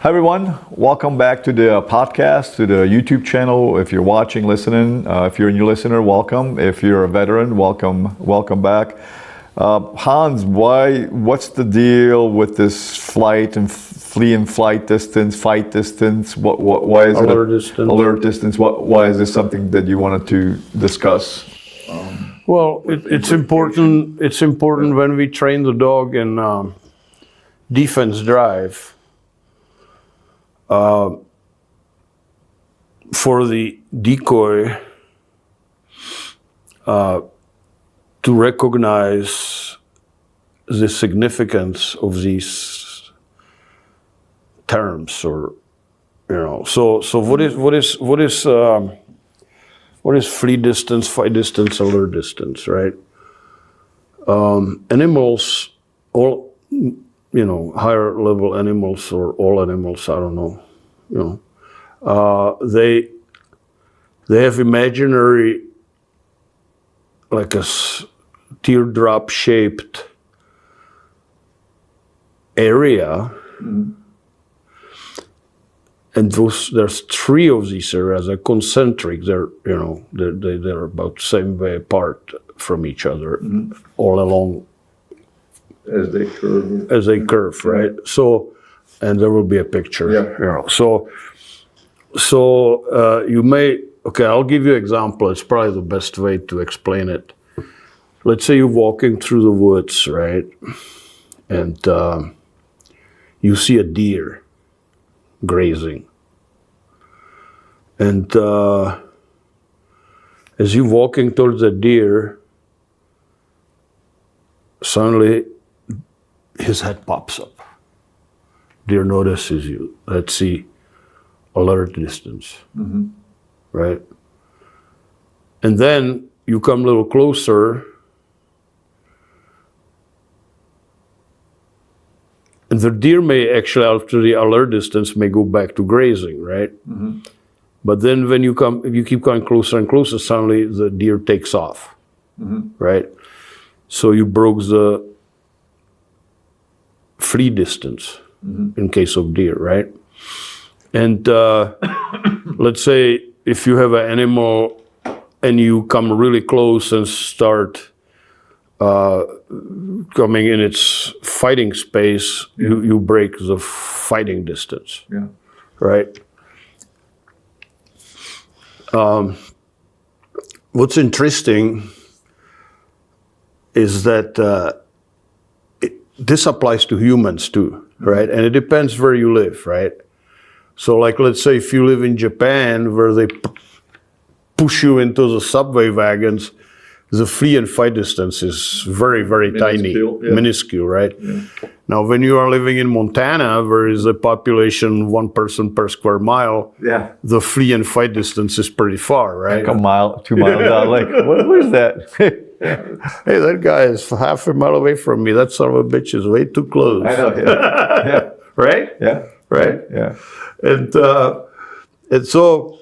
Hi everyone, welcome back to the podcast, to the YouTube channel. If you're watching, listening, if you're a new listener, welcome. If you're a veteran, welcome back. Hans, what's the deal with this flight and fight distance? Why is alert distance? Why is this something that you wanted to discuss? Well, it's important. It's important when we train the dog in defense drive. For the decoy to recognize the significance of these terms, or so what is flee distance, fight distance, alert distance, right? Animals, all higher level animals or all animals, I don't know, they have imaginary, like a teardrop shaped area. Mm-hmm. And there's three of these areas. They're concentric. They're about the same way apart from each other, mm-hmm. all along. As they curve, right? So, and there will be a picture. Yeah. So you may. Okay, I'll give you an example. It's probably the best way to explain it. Let's say you're walking through the woods, right? And you see a deer grazing. And as you're walking towards the deer, suddenly his head pops up. Deer notices you. Let's see, alert distance, mm-hmm. right? And then you come a little closer, and the deer may actually, after the alert distance, may go back to grazing, right? Mm-hmm. But then when you keep coming closer and closer, suddenly the deer takes off, mm-hmm. right? So you broke the flee distance, mm-hmm. in case of deer, right? And let's say if you have an animal and you come really close and start coming in its fighting space, you break the fighting distance, right? What's interesting is that this applies to humans too, right? And it depends where you live, right? So like, let's say if you live in Japan, where they push you into the subway wagons, the flee and fight distance is very, very minuscule, right? Yeah. Now, when you are living in Montana, where is a population 1 person per square mile, the flee and fight distance is pretty far, right? Like a mile, 2 miles out. Like, where's that? Hey, that guy is half a mile away from me. That son of a bitch is way too close. I know, yeah. Right? Yeah. Right? Yeah. And so,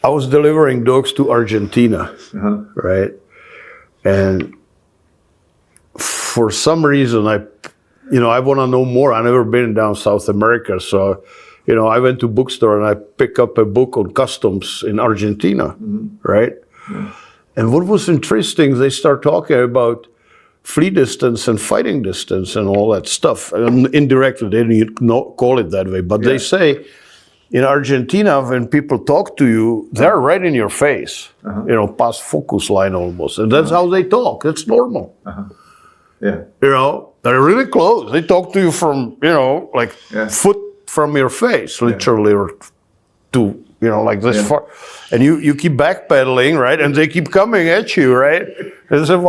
I was delivering dogs to Argentina, uh-huh. right? And for some reason, I want to know more. I've never been down South America, so, I went to bookstore and I picked up a book on customs in Argentina, mm-hmm. right? Yeah. And what was interesting, they start talking about flee distance and fighting distance and all that stuff. And indirectly, they didn't call it that way, but they say, in Argentina, when people talk to you, they're right in your face, uh-huh. Past focus line almost. And that's how they talk. It's normal. Uh-huh. Yeah. They're really close. They talk to you from, foot from your face, literally, or to, like this far. And you keep backpedaling, right? And they keep coming at you, right? And so,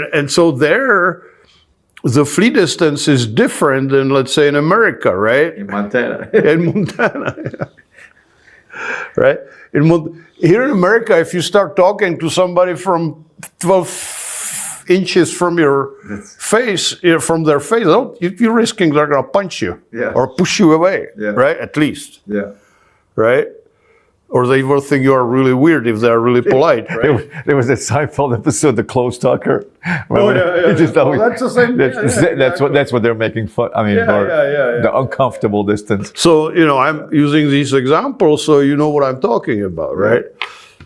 and so there, the flee distance is different than, let's say, in America, right? In Montana. Right? Here in America, if you start talking to somebody from 12 inches from your face, from their face, you're risking they're going to punch you or push you away, right? At least. Yeah. Right? or they will think you are really weird if they are really polite, right? There was a Seinfeld episode, The Close Talker. Oh, yeah. He just always- That's the same. That's what they're making fun. I mean, the uncomfortable distance. So, I'm using these examples so you know what I'm talking about, right?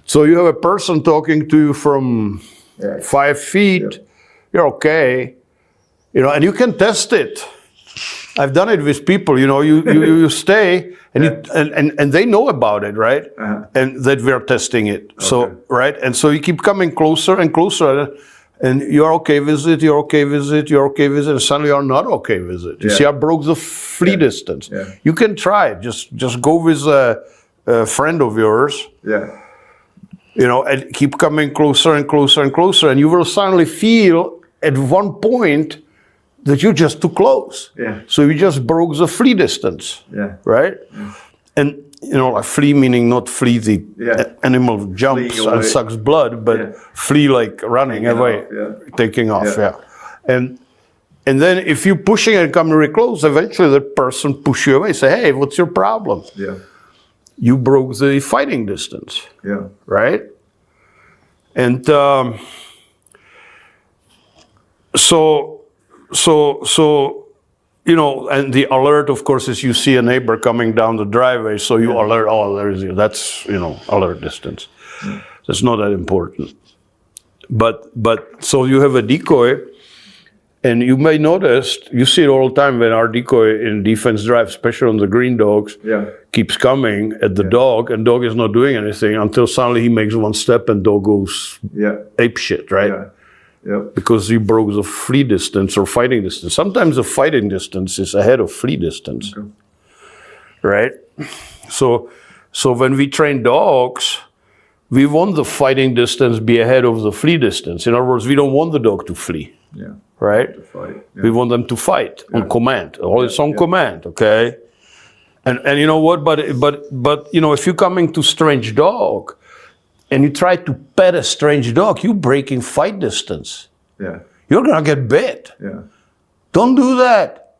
So you have a person talking to you from 5 feet, you're okay, and you can test it. I've done it with people, you stay and they know about it, right? And that we're testing it. Okay. So, right? And so you keep coming closer and closer and you're okay with it, you're okay with it, you're okay with it, and suddenly you're not okay with it. You see, I broke the flee distance. Yeah. You can try it. Just go with a friend of yours. Yeah. And keep coming closer and closer and closer, and you will suddenly feel at one point that you're just too close. Yeah. So you just broke the flee distance. Yeah. Right? Yeah. And like flee meaning not flee the animal jumps and sucks blood, but flee like running away, taking off. Yeah. And then if you're pushing and coming really close, eventually the person push you away. Say, hey, what's your problem? Yeah. You broke the fighting distance. Yeah. Right? And so and the alert, of course, is you see a neighbor coming down the driveway, so you alert, that's alert distance. Yeah. That's not that important. But so you have a decoy, and you may notice, you see it all the time when our decoy in defense drive, especially on the green dogs, keeps coming at the dog, and dog is not doing anything until suddenly he makes one step and dog goes ape shit, right? Yeah. Yep. Because you broke the flee distance or fighting distance. Sometimes the fighting distance is ahead of flee distance, right? So when we train dogs, we want the fighting distance be ahead of the flee distance. In other words, we don't want the dog to flee. Yeah. Right? To fight. Yeah. We want them to fight on command. It's on command, okay? And you know what? But if you're coming to strange dog and you try to pet a strange dog, you're breaking fight distance. Yeah. You're gonna get bit. Yeah. Don't do that.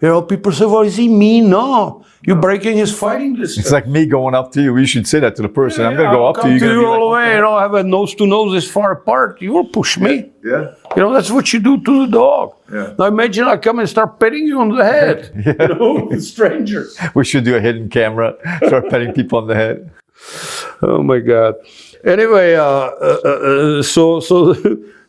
Yeah. People say, well, is he mean? No. You're breaking his fighting distance. It's like me going up to you. We should say that to the person. I'm going to go up to you. You all the way, have a nose to nose this far apart. You will push me. Yeah. That's what you do to the dog. Yeah. Now imagine I come and start petting you on the head. With strangers. We should do a hidden camera. Start petting people on the head. Oh my God. Anyway, so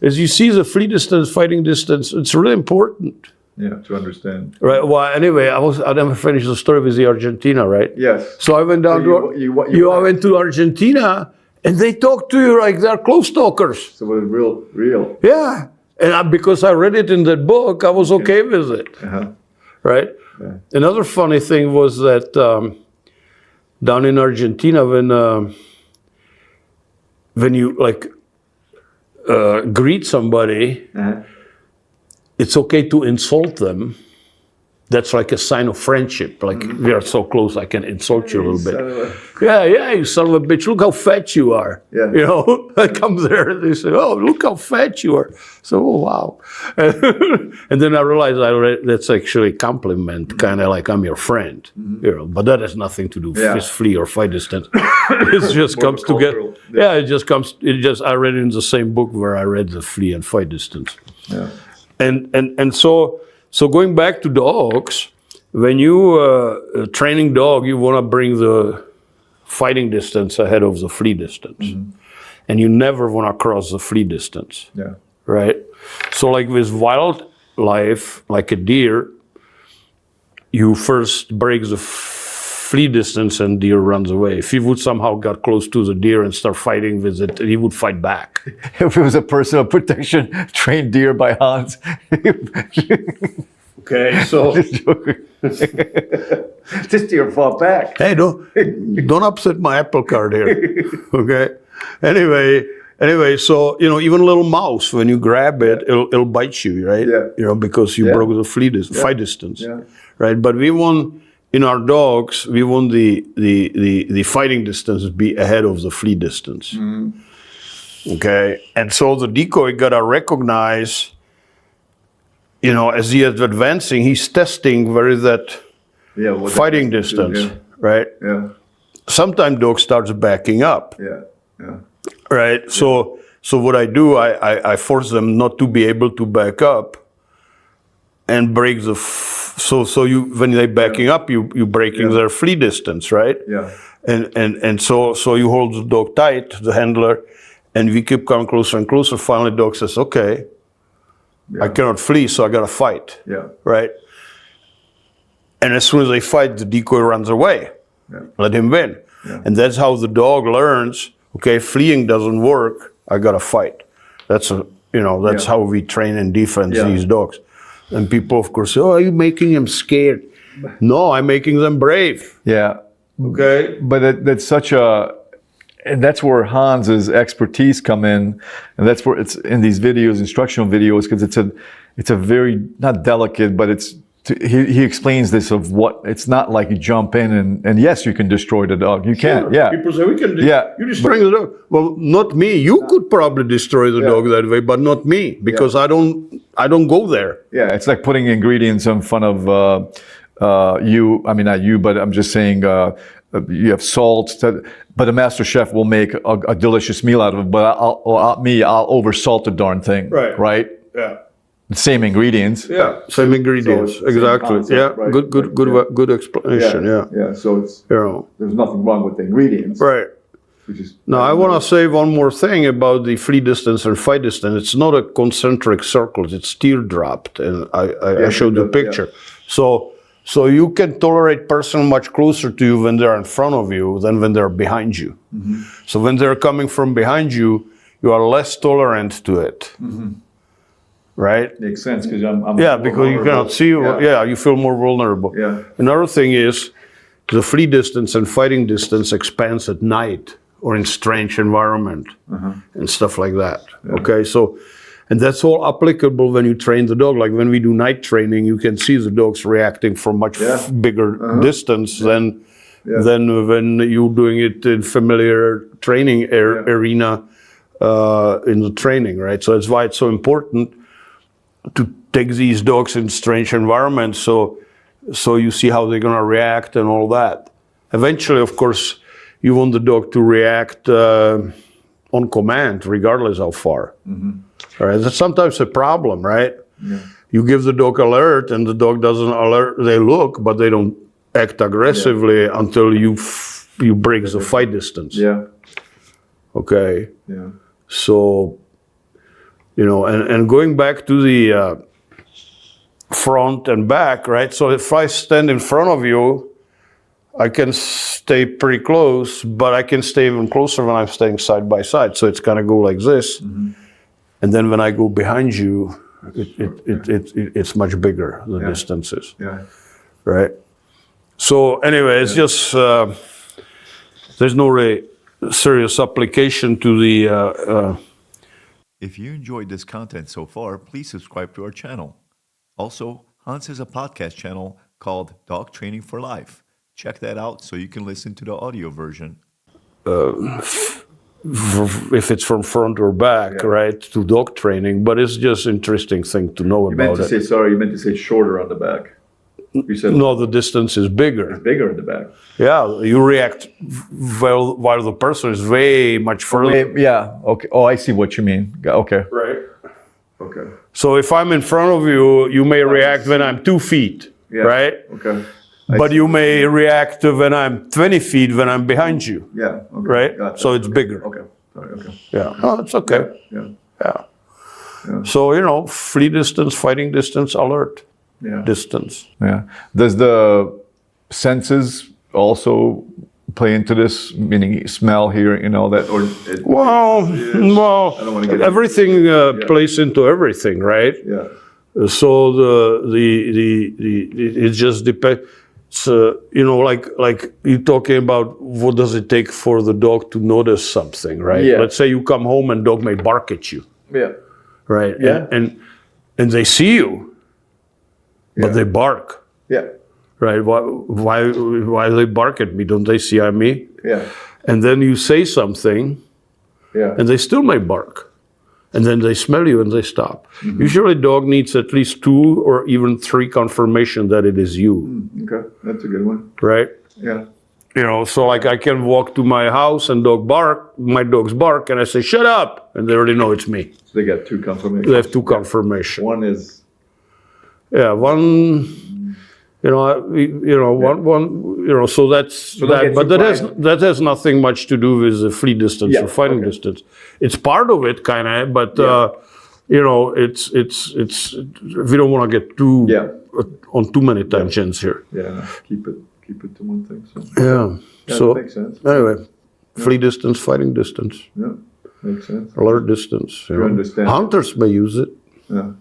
as you see the flee distance, fighting distance, it's really important. Yeah, to understand. Right. Well, anyway, I never finished the story with the Argentina, right? Yes. So I went down I went to Argentina, and they talk to you like they're close talkers. So it was real. Yeah, and because I read it in that book, I was okay with it. Right. Yeah. Another funny thing was that down in Argentina, when you greet somebody. It's okay to insult them. That's like a sign of friendship. Like, we are so close, I can insult you a little bit. You son of a bitch, look how fat you are. Yeah. I come there and they say, oh, look how fat you are. So, oh, wow. And then I realized that's actually a compliment, kind of like I'm your friend. But that has nothing to do with flee or fight distance. It just comes together. Yeah, I read it in the same book where I read the flee and fight distance. Yeah. And so going back to dogs, when you training dog, you want to bring the fighting distance ahead of the flee distance, and you never want to cross the flee distance. Yeah. Right. So like with wildlife, like a deer, you first break the flee distance and deer runs away. If he would somehow got close to the deer and start fighting with it, he would fight back. If it was a personal protection trained deer by Hans. Okay, so this deer fought back. Hey, don't upset my apple cart here. Okay. Anyway, so even a little mouse, when you grab it, it'll bite you, right? Yeah. Because you broke the fight distance. Yeah. Right. But in our dogs, we want the fighting distance to be ahead of the flee distance. Okay, and so the decoy gotta recognize, as he is advancing, he's testing where is that fighting distance, right? Yeah. sometimes dog starts backing up. Yeah. Yeah. Right. So what I do, I force them not to be able to back up, and break the. So you when they're backing up, you breaking their flee distance, right? Yeah. And so you hold the dog tight, the handler, and we keep coming closer and closer. Finally, the dog says, "Okay, I cannot flee, so I gotta fight." Yeah. Right. And as soon as they fight, the decoy runs away. Yeah. Let him win. Yeah. And that's how the dog learns, okay, fleeing doesn't work, I gotta fight. That's how we train and defense these dogs. And people, of course, say, oh, are you making them scared? No, I'm making them brave. Yeah. Okay. But that's such a, and that's where Hans's expertise come in, and that's where it's in these videos, instructional videos, because it's a very, not delicate, but he explains this of what, it's not like you jump in and yes, you can destroy the dog. You can, Sure. yeah. People say, you're destroying the dog. Well, not me. You could probably destroy the dog that way, but not me, because I don't go there. Yeah, it's like putting ingredients in front of you. I mean, not you, but I'm just saying you have salt, but a master chef will make a delicious meal out of it, but I'll over-salt the darn thing. Right? Yeah. Same ingredients. Yeah, same ingredients, So exactly. concept, Yeah, right? good explanation. Yeah. Yeah. So it's You there's nothing wrong with the ingredients. know. Right. Now, I want to say one more thing about the flee distance and fight distance. It's not a concentric circle; it's teardropped, and I showed the picture. So you can tolerate person much closer to you when they're in front of you than when they're behind you. Mm-hmm. So when they're coming from behind you, you are less tolerant to it. Mm-hmm. Right? Makes sense because I'm because you cannot see. You feel more vulnerable. Yeah. Another thing is the flee distance and fighting distance expands at night or in strange environment and stuff like that. Yeah. Okay, so and that's all applicable when you train the dog. Like when we do night training, you can see the dogs reacting from much bigger distance than when you're doing it in familiar training arena in the training, right? So that's why it's so important to take these dogs in strange environments, so you see how they're gonna react and all that. Eventually, of course, you want the dog to react on command, regardless how far. Mm-hmm. All right, that's sometimes a problem, right? Yeah. You give the dog alert, and the dog doesn't alert. They look, but they don't act aggressively until you break the fight distance. Yeah. Okay. Yeah. So. And going back to the front and back, right? So if I stand in front of you, I can stay pretty close, but I can stay even closer when I'm staying side by side. So it's gonna go like this, and then when I go behind you, it's much bigger. The distances, right? So anyway, it's just there's no really serious application to the. If you enjoyed this content so far, please subscribe to our channel. Also, Hans has a podcast channel called Dog Training for Life. Check that out so you can listen to the audio version. If it's from front or back, right, to dog training, but it's just interesting thing to know about it. You meant to say shorter on the back. You said no, the distance is bigger. It's bigger in the back. Yeah, you react while the person is way much further. Yeah, okay. Oh, I see what you mean. Okay. Right. Okay. So if I'm in front of you, you may react when I'm 2 feet, right? Okay. But you may react when I'm 20 feet when I'm behind you. Yeah. Okay. Right? Gotcha. So it's bigger. Okay. Sorry, okay. Yeah. No, it's okay. Yeah. So, flee distance, fighting distance, alert distance. Yeah. Does the senses also play into this, meaning smell, hearing, that? Well, I don't want to get everything plays into everything, right? Yeah. So it just depends. Like you're talking about what does it take for the dog to notice something, right? Yeah. Let's say you come home and dog may bark at you. Yeah. Right. Yeah. And they see you, but they bark. Yeah. Right. Why they bark at me? Don't they see me? Yeah. And then you say something. Yeah. And they still may bark. And then they smell you and they stop. Mm-hmm. Usually dog needs at least 2 or even 3 confirmation that it is you. Okay, that's a good one. Right? Yeah. So like I can walk to my house and my dogs bark, and I say, shut up. And they already know it's me. So they got 2 confirmations. They have 2 confirmation. One is... Yeah, one, one, so that's that. But that has nothing much to do with the flee distance or fighting distance. It's part of it, kind of, but, it's we don't want to get on too many tangents here. Yeah, no, keep it to one thing. So. Yeah, so that makes sense. Anyway, flee distance, fighting distance. Yeah, makes sense. Alert distance. You understand. Hunters may use it. Yeah.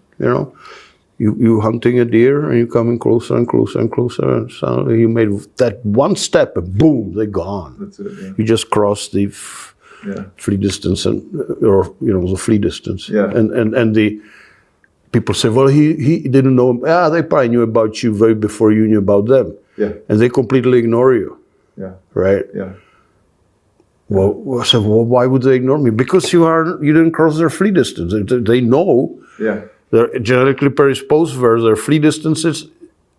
You hunting a deer and you're coming closer and closer and closer, and suddenly you made that one step and boom, they're gone. That's it. Yeah. You just crossed the flee distance the flee distance. Yeah. And the people say, well, he didn't know. They probably knew about you way before you knew about them. Yeah. And they completely ignore you. Yeah. Right. Yeah. Well, I said, well, why would they ignore me? Because you didn't cross their flee distance. They know. Yeah. They're genetically predisposed where their flee distances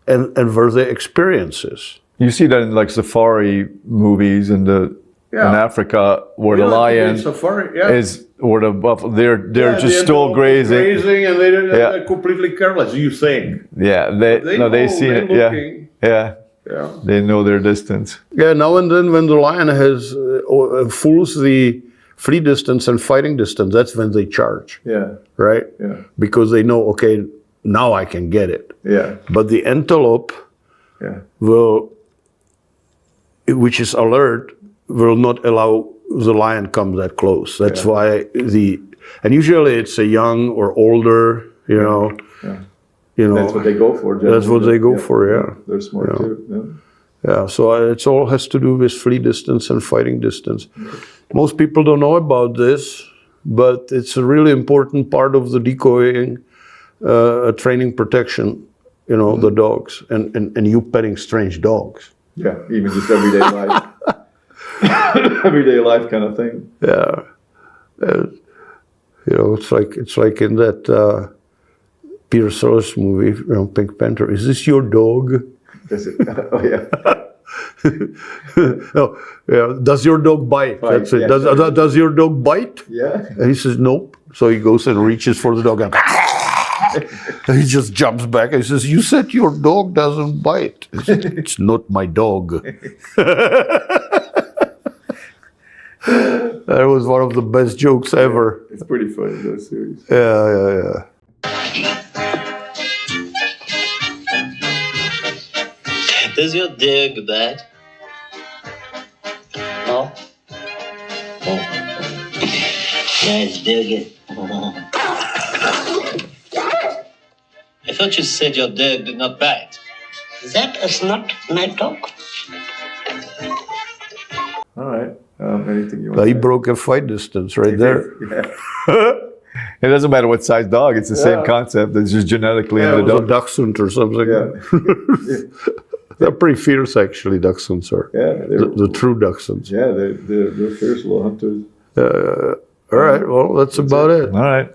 and where their experiences. You see that in like safari movies in Africa where the lion is, or the buffalo, they're just still grazing. And they're completely careless, you think. Yeah, they see it. Yeah. They know their distance. Yeah, now and then when the lion fools the flee distance and fighting distance, that's when they charge. Yeah. Right? Yeah. Because they know, okay, now I can get it. Yeah. But the antelope which is alert, will not allow the lion come that close. That's why and usually it's a young or older, Yeah. That's what they go for. Generally. That's what they go for, yeah. They're smart too. Yeah, so it all has to do with flee distance and fighting distance. Most people don't know about this, but it's a really important part of the decoying, training protection, the dogs, and you petting strange dogs. Yeah, even just everyday life. Everyday life kind of thing. Yeah. It's like in that Peter Sellers movie, Pink Panther. Is this your dog? Is it? Oh yeah. No, yeah. Does your dog bite? That's it. Yeah, does your dog bite? Yeah. And he says nope. So he goes and reaches for the dog and he just jumps back and he says, "You said your dog doesn't bite." It's not my dog. That was one of the best jokes ever. It's pretty funny, those series. Yeah. Does your dog bite? No? Oh. Nice doggy. I thought you said your dog did not bite. That is not my dog. All right. Anything you want to He say? broke a fight distance right there. Yeah. It doesn't matter what size dog. It's the same concept. It's just genetically in the It was a dog. dachshund or something. Yeah. They're pretty fierce, actually, dachshunds are. Yeah. The true dachshunds. Yeah, they're fierce little hunters. All right, well, that's about it. All right.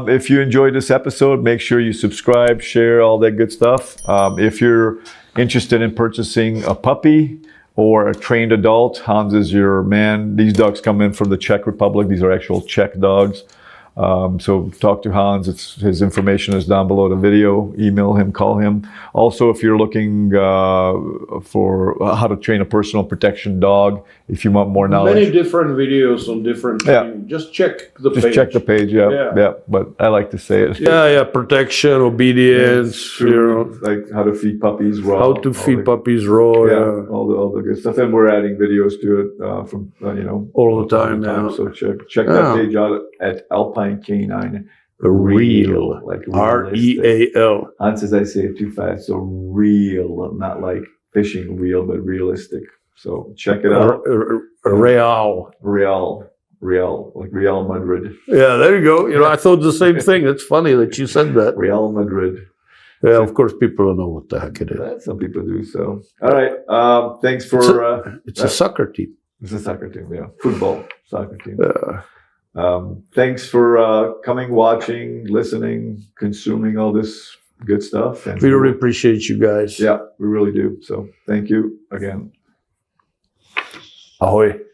If you enjoyed this episode, make sure you subscribe, share, all that good stuff. If you're interested in purchasing a puppy or a trained adult, Hans is your man. These dogs come in from the Czech Republic. These are actual Czech dogs. So talk to Hans. His information is down below the video. Email him, call him. Also, if you're looking for how to train a personal protection dog, if you want more knowledge. Many different videos on different training. Just check the page. Just check the page, yeah. But I like to say it. Yeah, protection, obedience, like how to feed puppies raw. How to feed puppies raw, all the good stuff. And we're adding videos to it from all the time now. So check that page out at Alpine Canine. Real, like REAL. Hans says I say it too fast, so real, not like fishing reel, but realistic. So check it out. Real, like Real Madrid. Yeah, there you go. I thought the same thing. It's funny that you said that. Real Madrid. Yeah, of course, people don't know what the heck it is. Some people do. So, all right. Thanks for. It's a soccer team. It's a soccer team. Yeah, football soccer team. Yeah. Thanks for coming, watching, listening, consuming all this good stuff. And we really appreciate you guys. Yeah, we really do. So thank you again. Ahoy.